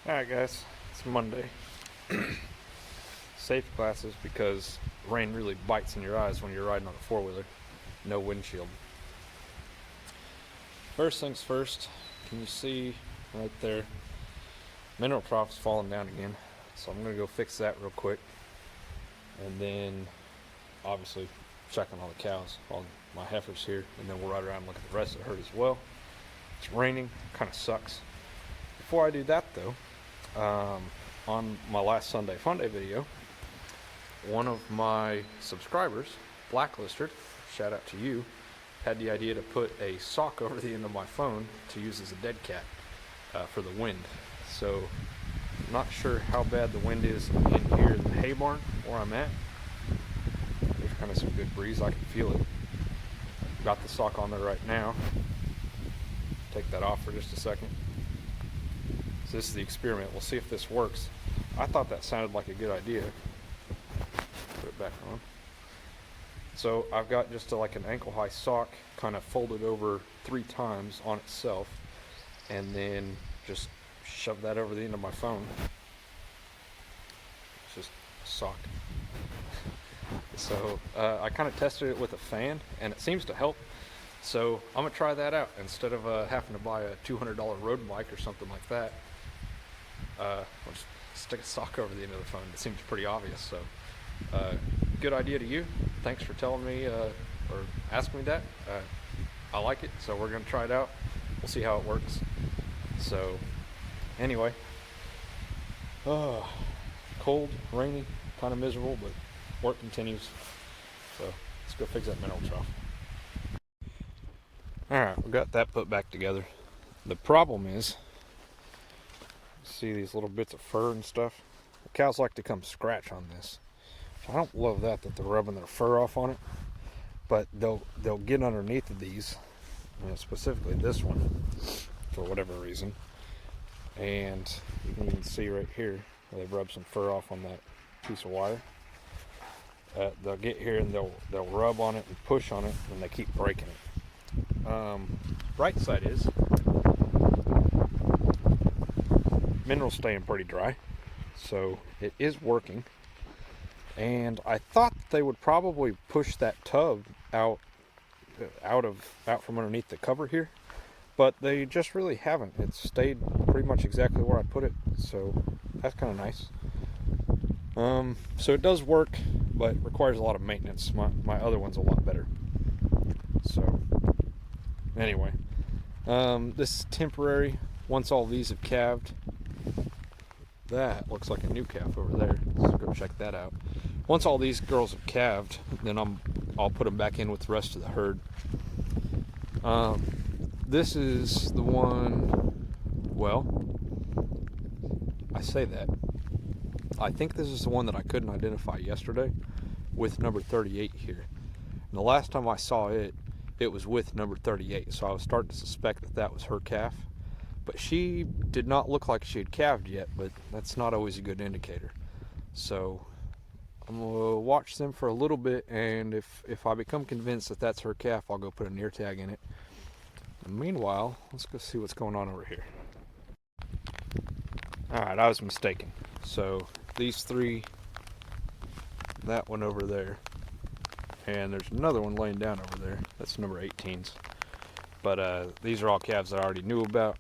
Alright guys, it's Monday. Safety classes because rain really bites in your eyes when you're riding on a four-wheeler. No windshield. First things first, can you see right there? Mineral trough's falling down again. So I'm going to go fix that real quick. And then, obviously, check on all the cows, all my heifers here. And then we'll ride around and look at the rest of the herd as well. It's raining, kind of sucks. Before I do that though, on my last Sunday Funday video, one of my subscribers, Blacklisted, shout out to you, had the idea to put a sock over the end of my phone to use as a dead cat for the wind. So, not sure how bad the wind is in here in the hay barn where I'm at. There's kind of some good breeze, I can feel it. Got the sock on there right now. Take that off for just a second. So this is the experiment. We'll see if this works. I thought that sounded like a good idea. Put it back on. So I've got just like an ankle high sock kind of folded over 3 times on itself, and then just shove that over the end of my phone. It's just a sock. So I kind of tested it with a fan and it seems to help. So I'm gonna try that out instead of having to buy a $200 road bike or something like that. I'll just stick a sock over the end of the phone. It seems pretty obvious. So good idea to you. Thanks for telling me or asking me that. I like it, so we're gonna try it out. We'll see how it works. So anyway, cold, rainy, kind of miserable, but work continues. So let's go fix that mineral trough. Alright, we got that put back together. The problem is, see these little bits of fur and stuff? The cows like to come scratch on this. I don't love that they're rubbing their fur off on it, but they'll get underneath of these, specifically this one, for whatever reason. And you can even see right here where they've rubbed some fur off on that piece of wire. They'll get here and they'll rub on it and push on it, and they keep breaking it. Right side is mineral's staying pretty dry, so it is working. And I thought they would probably push that tub out from underneath the cover here, but they just really haven't. It's stayed pretty much exactly where I put it, so that's kind of nice. So it does work, but requires a lot of maintenance. My other one's a lot better. So anyway, this is temporary. Once all these have calved, that looks like a new calf over there. Let's go check that out. Once all these girls have calved, then I'll put them back in with the rest of the herd. This is the one, well, I say that. I think this is the one that I couldn't identify yesterday with number 38 here. And the last time I saw it, it was with number 38, so I was starting to suspect that that was her calf. But she did not look like she had calved yet, but that's not always a good indicator. So I'm gonna watch them for a little bit, and if I become convinced that that's her calf, I'll go put a near tag in it. And meanwhile, let's go see what's going on over here. Alright, I was mistaken. So these 3, that one over there, and there's another one laying down over there. That's number 18s. But these are all calves that I already knew about.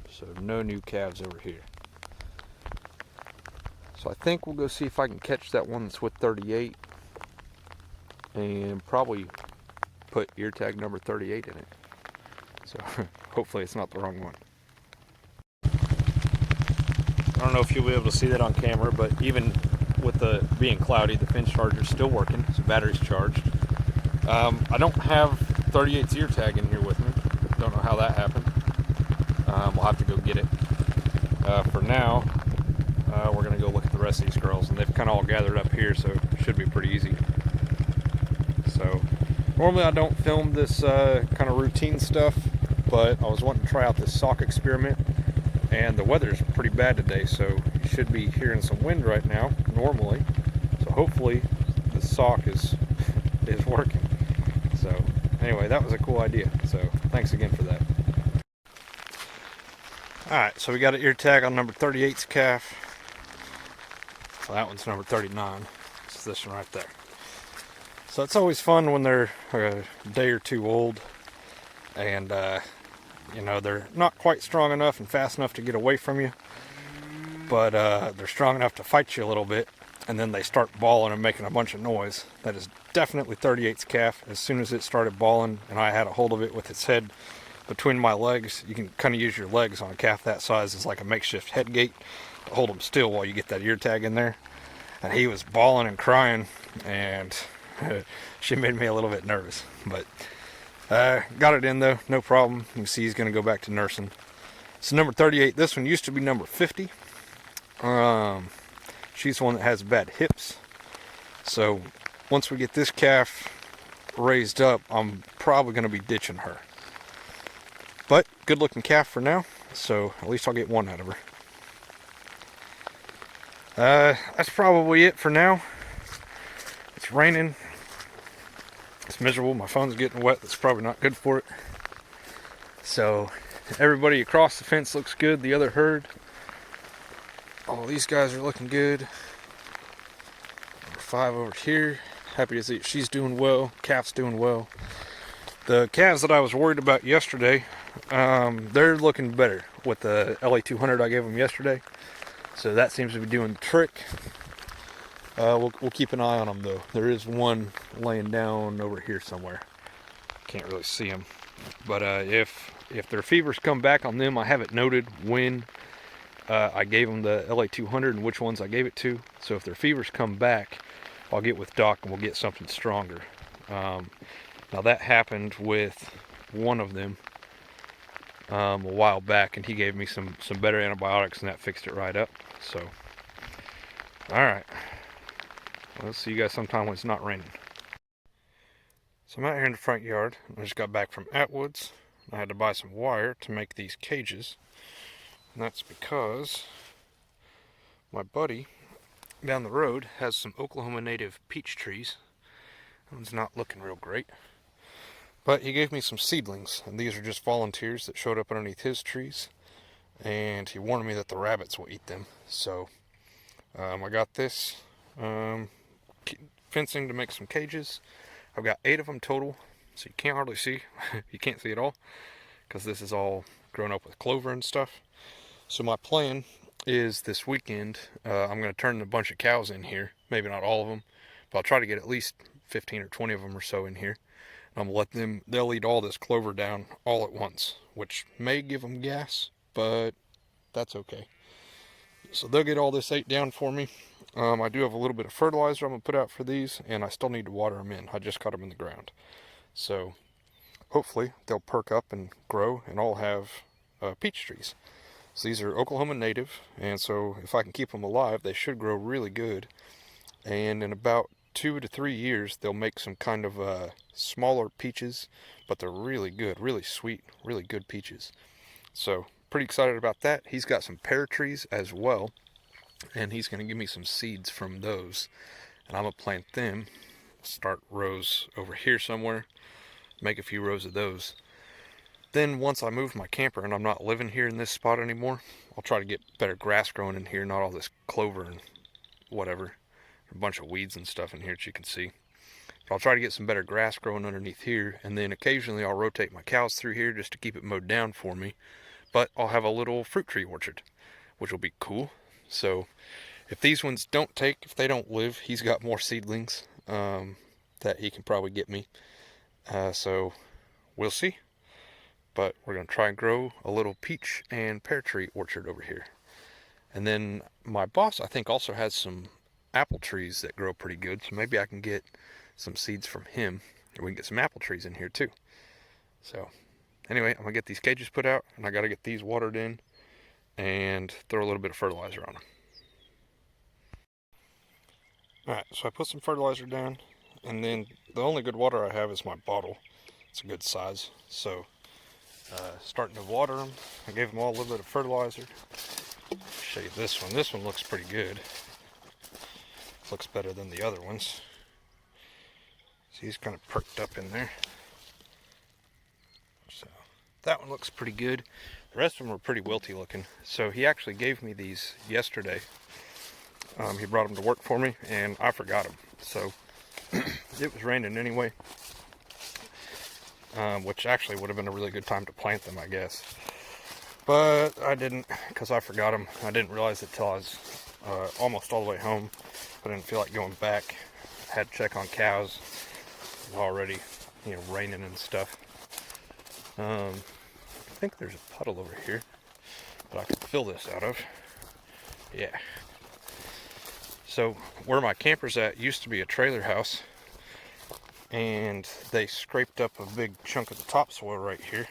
So no new calves over here. So I think we'll go see if I can catch that one that's with 38 and probably put ear tag number 38 in it. So hopefully it's not the wrong one. I don't know if you'll be able to see that on camera, but even with the being cloudy, the Finch charger's still working, so battery's charged. I don't have 38's ear tag in here with me. Don't know how that happened. We'll have to go get it. For now, we're going to go look at the rest of these girls, and they've kind of all gathered up here, so it should be pretty easy. So, normally I don't film this kind of routine stuff, but I was wanting to try out this sock experiment, and the weather's pretty bad today, so you should be hearing some wind right now, normally. So hopefully the sock is working. So anyway, that was a cool idea, so thanks again for that. Alright, so we got an ear tag on number 38's calf. So that one's number 39. It's this one right there. So it's always fun when they're a day or two old and you know, they're not quite strong enough and fast enough to get away from you, but they're strong enough to fight you a little bit, and then they start bawling and making a bunch of noise. That is definitely 38's calf. As soon as it started bawling and I had a hold of it with its head between my legs, you can kind of use your legs on a calf that size as like a makeshift head gate to hold them still while you get that ear tag in there. And he was bawling and crying, and she made me a little bit nervous, but got it in though, no problem. You can see he's going to go back to nursing. So number 38, this one used to be number 50. She's the one that has bad hips. So once we get this calf raised up, I'm probably going to be ditching her. But good looking calf for now, so at least I'll get one out of her. That's probably it for now. It's raining. It's miserable. My phone's getting wet. That's probably not good for it. So everybody across the fence looks good. The other herd, all these guys are looking good. Number 5 over here, happy to see it. She's doing well. Calf's doing well. The calves that I was worried about yesterday, they're looking better with the LA200 I gave them yesterday. So that seems to be doing the trick. We'll keep an eye on them though. There is one laying down over here somewhere. Can't really see him. But if their fevers come back on them, I have it noted when I gave them the LA200 and which ones I gave it to. So if their fevers come back, I'll get with Doc and we'll get something stronger. Now that happened with one of them a while back, and he gave me some better antibiotics, and that fixed it right up. So, all right. I'll see you guys sometime when it's not raining. So I'm out here in the front yard. I just got back from Atwoods. I had to buy some wire to make these cages. And that's because my buddy down the road has some Oklahoma native peach trees. That one's not looking real great. But he gave me some seedlings, and these are just volunteers that showed up underneath his trees. And he warned me that the rabbits will eat them. So I got this fencing to make some cages. I've got 8 of them total, so you can't hardly see. You can't see it all because this is all grown up with clover and stuff. So my plan is this weekend I'm going to turn a bunch of cows in here. Maybe not all of them, but I'll try to get at least 15 or 20 of them or so in here. I'm going to let them, they'll eat all this clover down all at once, which may give them gas, but that's okay. So they'll get all this ate down for me. I do have a little bit of fertilizer I'm going to put out for these, and I still need to water them in. I just cut them in the ground. So hopefully they'll perk up and grow and all have peach trees. So these are Oklahoma native, and so if I can keep them alive, they should grow really good. And in about 2 to 3 years, they'll make some kind of smaller peaches, but they're really good, really sweet, really good peaches. So pretty excited about that. He's got some pear trees as well, and he's going to give me some seeds from those, and I'm going to plant them, start rows over here somewhere, make a few rows of those. Then once I move my camper and I'm not living here in this spot anymore, I'll try to get better grass growing in here, not all this clover and whatever, a bunch of weeds and stuff in here that you can see. But I'll try to get some better grass growing underneath here, and then occasionally I'll rotate my cows through here just to keep it mowed down for me. But I'll have a little fruit tree orchard, which will be cool. So if these ones don't take, if they don't live, he's got more seedlings that he can probably get me. So we'll see. But we're going to try and grow a little peach and pear tree orchard over here. And then my boss, I think, also has some apple trees that grow pretty good. So maybe I can get some seeds from him. And we can get some apple trees in here too. So anyway, I'm going to get these cages put out. And I got to get these watered in. And throw a little bit of fertilizer on them. Alright, so I put some fertilizer down. And then the only good water I have is my bottle. It's a good size. So starting to water them. I gave them all a little bit of fertilizer. Show you this one. This one looks pretty good. Looks better than the other ones. See, he's kind of perked up in there. So that one looks pretty good. The rest of them were pretty wilty looking. So he actually gave me these yesterday. He brought them to work for me, and I forgot them. So it was raining anyway, which actually would have been a really good time to plant them, I guess. But I didn't, because I forgot them. I didn't realize it till I was almost all the way home. I didn't feel like going back. Had to check on cows. It was already, raining and stuff. I think there's a puddle over here that I could fill this out of. Yeah. So where my camper's at used to be a trailer house, and they scraped up a big chunk of the topsoil right here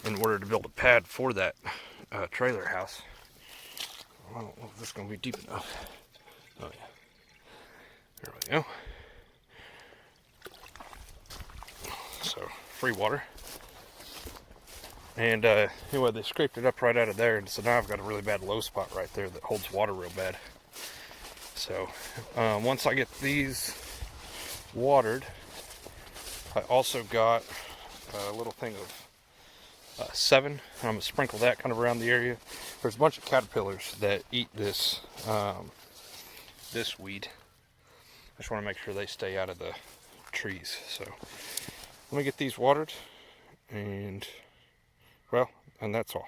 in order to build a pad for that trailer house. I don't know if this is going to be deep enough. Oh yeah. There we go. So, free water. And anyway, they scraped it up right out of there, and so now I've got a really bad low spot right there that holds water real bad. So, once I get these watered, I also got a little thing of 7. I'm going to sprinkle that kind of around the area. There's a bunch of caterpillars that eat this this weed. I just want to make sure they stay out of the trees. So let me get these watered, and that's all.